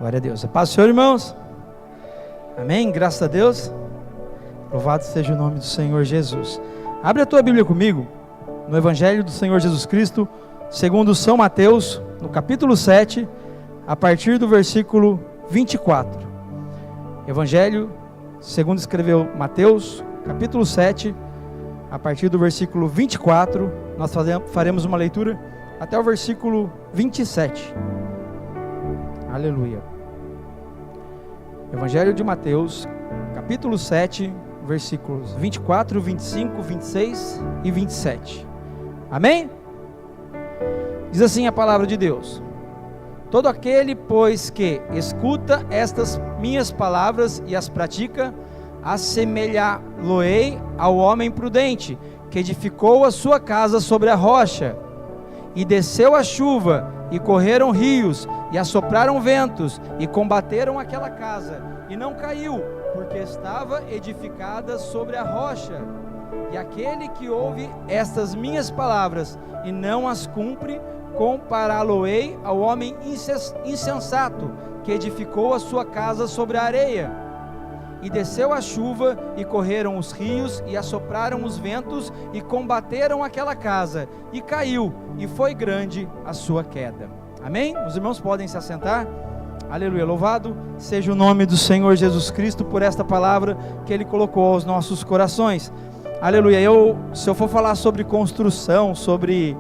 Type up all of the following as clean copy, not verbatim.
Glória a Deus. A paz do Senhor, irmãos. Amém? Graças a Deus. Louvado seja o nome do Senhor Jesus. Abre a tua Bíblia comigo, no Evangelho do Senhor Jesus Cristo, segundo São Mateus, no capítulo 7, a partir do versículo 24. Evangelho, segundo escreveu Mateus, capítulo 7, a partir do versículo 24, nós faremos uma leitura até o versículo 27. Aleluia. Evangelho de Mateus, capítulo 7, versículos 24, 25, 26 e 27. Amém? Diz assim a palavra de Deus: todo aquele, pois, que escuta estas minhas palavras e as pratica, assemelhá-lo-ei ao homem prudente, que edificou a sua casa sobre a rocha, e desceu a chuva, e correram rios, e assopraram ventos, e combateram aquela casa, e não caiu, porque estava edificada sobre a rocha. E aquele que ouve estas minhas palavras, e não as cumpre, compará-lo-ei ao homem insensato, que edificou a sua casa sobre a areia. E desceu a chuva, e correram os rios, e assopraram os ventos, e combateram aquela casa, e caiu, e foi grande a sua queda. Amém? Os irmãos podem se assentar? Aleluia, louvado seja o nome do Senhor Jesus Cristo por esta palavra que Ele colocou aos nossos corações. Aleluia. Se eu for falar sobre construção, sobre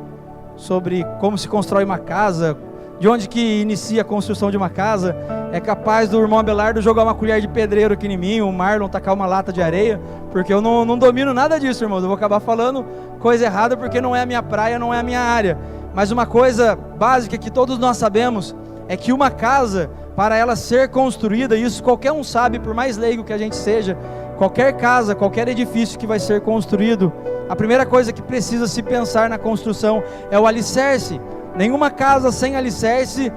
como se constrói uma casa, de onde que inicia a construção de uma casa, é capaz do irmão Abelardo jogar uma colher de pedreiro aqui em mim, o Marlon tacar uma lata de areia, porque eu não domino nada disso, irmãos. Eu vou acabar falando coisa errada porque não é a minha praia, não é a minha área. Mas uma coisa básica que todos nós sabemos é que uma casa, para ela ser construída, isso qualquer um sabe, por mais leigo que a gente seja, qualquer casa, qualquer edifício que vai ser construído, a primeira coisa que precisa se pensar na construção é o alicerce. Nenhuma casa sem alicerce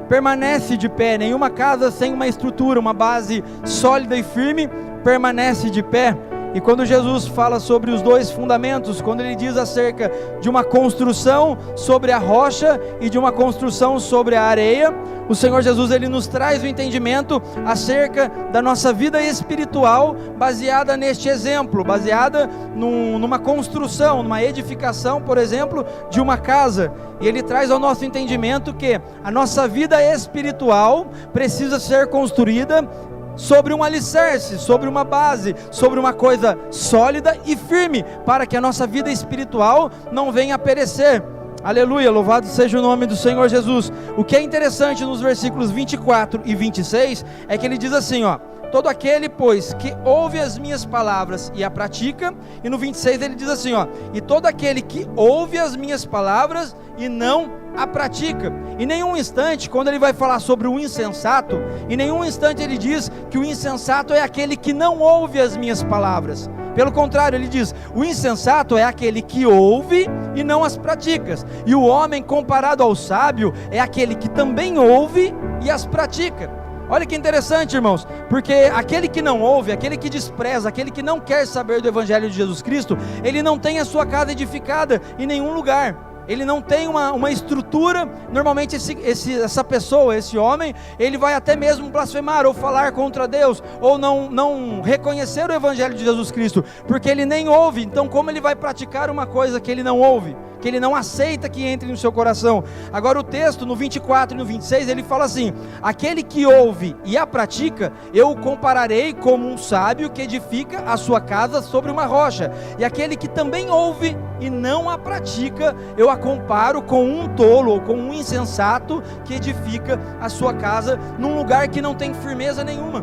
permanece de pé, nenhuma casa sem uma estrutura, uma base sólida e firme permanece de pé. E quando Jesus fala sobre os dois fundamentos, quando Ele diz acerca de uma construção sobre a rocha e de uma construção sobre a areia, o Senhor Jesus, Ele nos traz o entendimento acerca da nossa vida espiritual, baseada neste exemplo, baseada numa construção, numa edificação, por exemplo, de uma casa. E Ele traz ao nosso entendimento que a nossa vida espiritual precisa ser construída sobre um alicerce, sobre uma base, sobre uma coisa sólida e firme, para que a nossa vida espiritual não venha a perecer. Aleluia, louvado seja o nome do Senhor Jesus. O que é interessante nos versículos 24 e 26 é que ele diz assim, todo aquele, pois, que ouve as minhas palavras e a pratica, e no 26 ele diz assim, e todo aquele que ouve as minhas palavras e não a pratica. Em nenhum instante, quando ele vai falar sobre o insensato, em nenhum instante ele diz que o insensato é aquele que não ouve as minhas palavras. Pelo contrário, ele diz, o insensato é aquele que ouve e não as pratica. E o homem comparado ao sábio é aquele que também ouve e as pratica. Olha que interessante, irmãos, porque aquele que não ouve, aquele que despreza, aquele que não quer saber do Evangelho de Jesus Cristo, ele não tem a sua casa edificada em nenhum lugar. Ele não tem uma estrutura. Normalmente essa pessoa, esse homem, ele vai até mesmo blasfemar ou falar contra Deus, ou não reconhecer o Evangelho de Jesus Cristo, porque ele nem ouve. Então como ele vai praticar uma coisa que ele não ouve, que ele não aceita que entre no seu coração? Agora o texto no 24 e no 26 ele fala assim, aquele que ouve e a pratica, eu o compararei como um sábio que edifica a sua casa sobre uma rocha, e aquele que também ouve e não a pratica, eu a comparo com um tolo ou com um insensato que edifica a sua casa num lugar que não tem firmeza nenhuma.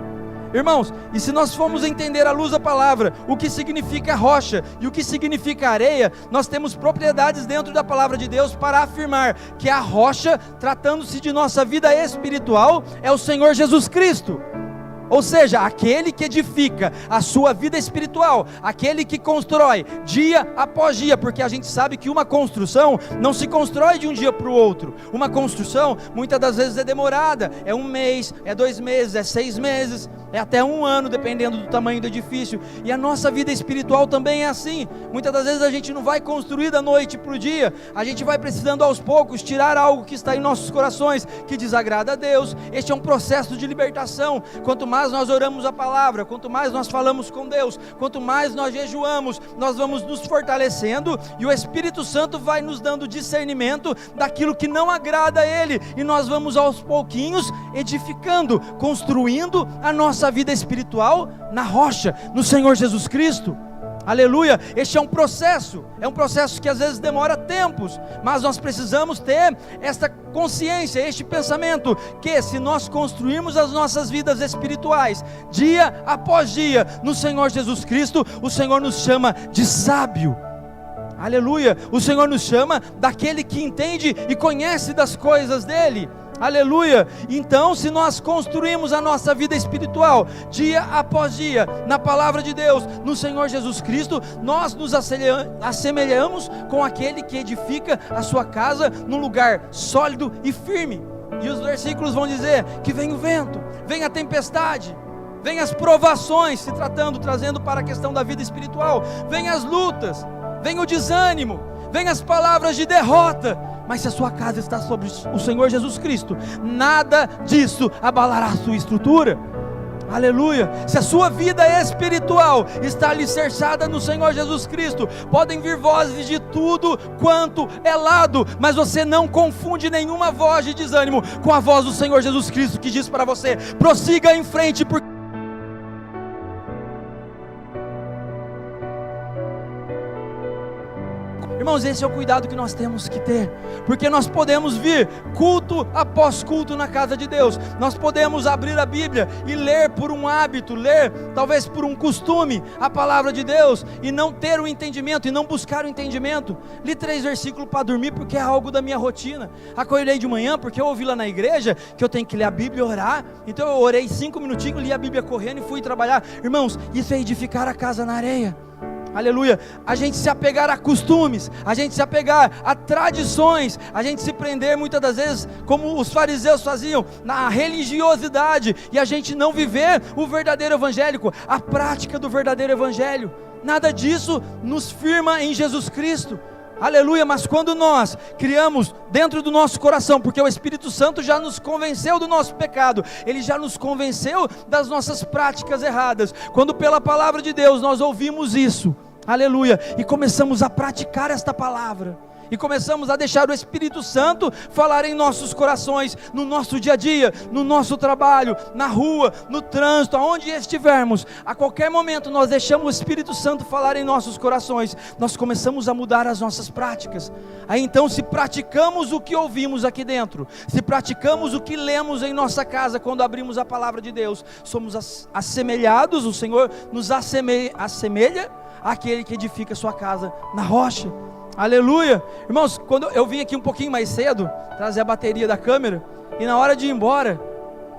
Irmãos, e se nós formos entender à luz da palavra o que significa rocha e o que significa areia, nós temos propriedades dentro da palavra de Deus para afirmar que a rocha, tratando-se de nossa vida espiritual, é o Senhor Jesus Cristo. Ou seja, aquele que edifica a sua vida espiritual, aquele que constrói dia após dia, porque a gente sabe que uma construção não se constrói de um dia para o outro. Uma construção muitas das vezes é demorada, é 1 mês, é 2 meses, é 6 meses, é até 1 ano, dependendo do tamanho do edifício. E a nossa vida espiritual também é assim. Muitas das vezes a gente não vai construir da noite para o dia, a gente vai precisando aos poucos tirar algo que está em nossos corações, que desagrada a Deus. Este é um processo de libertação. Quanto mais nós oramos a palavra, quanto mais nós falamos com Deus, quanto mais nós jejuamos, nós vamos nos fortalecendo, e o Espírito Santo vai nos dando discernimento daquilo que não agrada a Ele, e nós vamos aos pouquinhos edificando, construindo a nossa vida espiritual na rocha, no Senhor Jesus Cristo. Aleluia. Este é um processo que às vezes demora tempos, mas nós precisamos ter esta consciência, este pensamento, que se nós construirmos as nossas vidas espirituais, dia após dia, no Senhor Jesus Cristo, o Senhor nos chama de sábio. Aleluia. O Senhor nos chama daquele que entende e conhece das coisas dEle. Aleluia. Então, se nós construímos a nossa vida espiritual dia após dia na palavra de Deus, no Senhor Jesus Cristo, nós nos assemelhamos com aquele que edifica a sua casa num lugar sólido e firme. E os versículos vão dizer que vem o vento, vem a tempestade, vem as provações, trazendo para a questão da vida espiritual, vem as lutas, vem o desânimo, vem as palavras de derrota, mas se a sua casa está sobre o Senhor Jesus Cristo, nada disso abalará a sua estrutura. Aleluia. Se a sua vida espiritual está alicerçada no Senhor Jesus Cristo, podem vir vozes de tudo quanto é lado, mas você não confunde nenhuma voz de desânimo com a voz do Senhor Jesus Cristo, que diz para você: prossiga em frente, porque irmãos, esse é o cuidado que nós temos que ter, porque nós podemos vir culto após culto na casa de Deus, nós podemos abrir a Bíblia e ler por um hábito, ler talvez por um costume a palavra de Deus, e não ter o entendimento, e não buscar o entendimento. Li 3 versículos para dormir, porque é algo da minha rotina. Acordei de manhã, porque eu ouvi lá na igreja que eu tenho que ler a Bíblia e orar, então eu orei 5 minutinhos, li a Bíblia correndo e fui trabalhar. Irmãos, isso é edificar a casa na areia. Aleluia. A gente se apegar a costumes, a gente se apegar a tradições, a gente se prender muitas das vezes, como os fariseus faziam, na religiosidade, e a gente não viver o verdadeiro evangélico, a prática do verdadeiro evangelho. Nada disso nos firma em Jesus Cristo. Aleluia. Mas quando nós criamos dentro do nosso coração, porque o Espírito Santo já nos convenceu do nosso pecado, Ele já nos convenceu das nossas práticas erradas, quando pela palavra de Deus nós ouvimos isso, aleluia, e começamos a praticar esta palavra, e começamos a deixar o Espírito Santo falar em nossos corações, no nosso dia a dia, no nosso trabalho, na rua, no trânsito, aonde estivermos, a qualquer momento nós deixamos o Espírito Santo falar em nossos corações, nós começamos a mudar as nossas práticas. Aí então, se praticamos o que ouvimos aqui dentro, se praticamos o que lemos em nossa casa quando abrimos a palavra de Deus, somos assemelhados, o Senhor nos assemelha àquele que edifica sua casa na rocha. Aleluia. Irmãos, quando eu vim aqui um pouquinho mais cedo, trazer a bateria da câmera, e na hora de ir embora,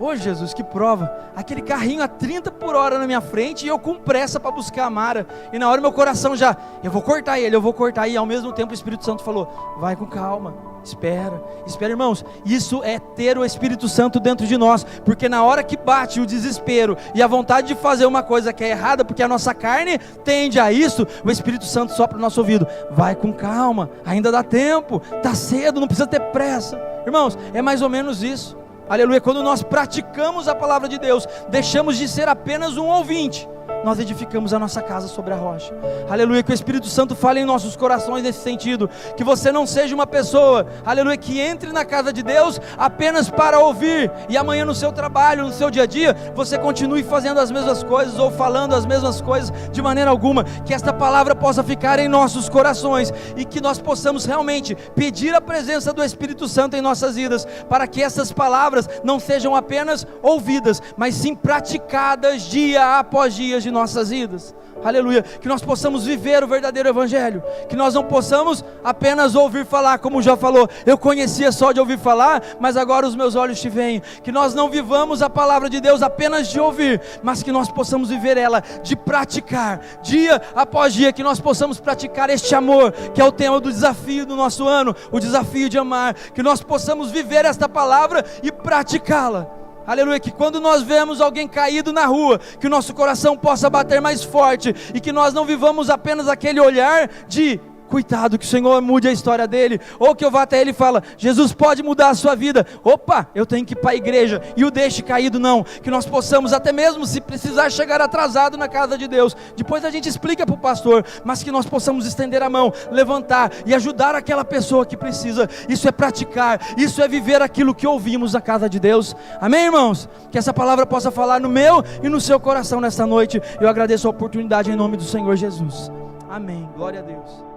ô Jesus, que prova, aquele carrinho a 30 por hora na minha frente, e eu com pressa para buscar a Mara, e na hora meu coração já, eu vou cortar ele, e ao mesmo tempo o Espírito Santo falou: vai com calma, espera, irmãos. Isso é ter o Espírito Santo dentro de nós, porque na hora que bate o desespero e a vontade de fazer uma coisa que é errada, porque a nossa carne tende a isso, o Espírito Santo sopra no nosso ouvido: vai com calma, ainda dá tempo, está cedo, não precisa ter pressa. Irmãos, é mais ou menos isso. Aleluia. Quando nós praticamos a palavra de Deus, deixamos de ser apenas um ouvinte, nós edificamos a nossa casa sobre a rocha. Aleluia. Que o Espírito Santo fale em nossos corações nesse sentido, que você não seja uma pessoa, aleluia, que entre na casa de Deus apenas para ouvir, e amanhã no seu trabalho, no seu dia a dia, você continue fazendo as mesmas coisas, ou falando as mesmas coisas, de maneira alguma. Que esta palavra possa ficar em nossos corações, e que nós possamos realmente pedir a presença do Espírito Santo em nossas vidas, para que essas palavras não sejam apenas ouvidas, mas sim praticadas dia após dia, de nossas vidas. Aleluia, que nós possamos viver o verdadeiro evangelho, que nós não possamos apenas ouvir falar, como já falou, eu conhecia só de ouvir falar, mas agora os meus olhos te veem. Que nós não vivamos a palavra de Deus apenas de ouvir, mas que nós possamos viver ela de praticar, dia após dia, que nós possamos praticar este amor, que é o tema do desafio do nosso ano, o desafio de amar, que nós possamos viver esta palavra e praticá-la. Aleluia, que quando nós vemos alguém caído na rua, que o nosso coração possa bater mais forte, e que nós não vivamos apenas aquele olhar de coitado, que o Senhor mude a história dele, ou que eu vá até ele e fala, Jesus pode mudar a sua vida, opa, eu tenho que ir para a igreja, e o deixe caído. Não, que nós possamos até mesmo, se precisar chegar atrasado na casa de Deus, depois a gente explica para o pastor, mas que nós possamos estender a mão, levantar e ajudar aquela pessoa que precisa. Isso é praticar, isso é viver aquilo que ouvimos na casa de Deus. Amém, irmãos? Que essa palavra possa falar no meu e no seu coração nesta noite. Eu agradeço a oportunidade em nome do Senhor Jesus. Amém, glória a Deus.